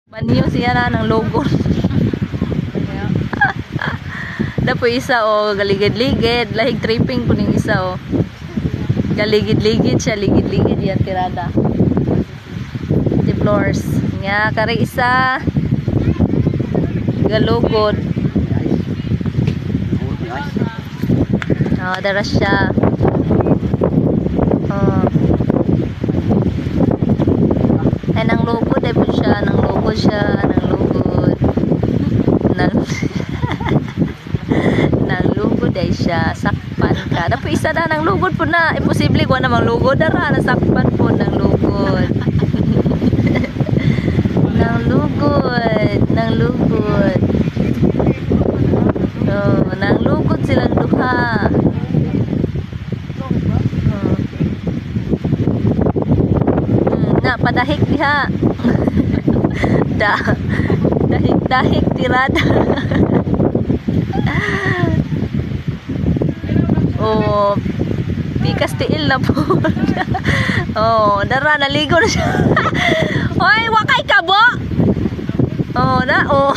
Banyo siya na ng logo. Dapo isa o galigid-ligid, lahig tripping po ning isa o. Galigid-ligid siya, ligid-ligid yan tirada. The floors. Nga kare isa galugod. Oh, dara siya. Oh. Ay nang lugod ay po siya, nang lugod siya, nang lugod. Nang nang lugod ay siya, sakpan ka. Dapo isa na nang lugod po na. Imposible ko namang lugod dara, nasakpan po nang lugod. Nang lugod, nang lugod. Oh, nang lugod silang duha. Oh. Na padahik diha. Dahik tirada. Oh, pikas tiil na po. Oh, dara naligo na siya. Hoy, wakay ka bo. Oh, na oh.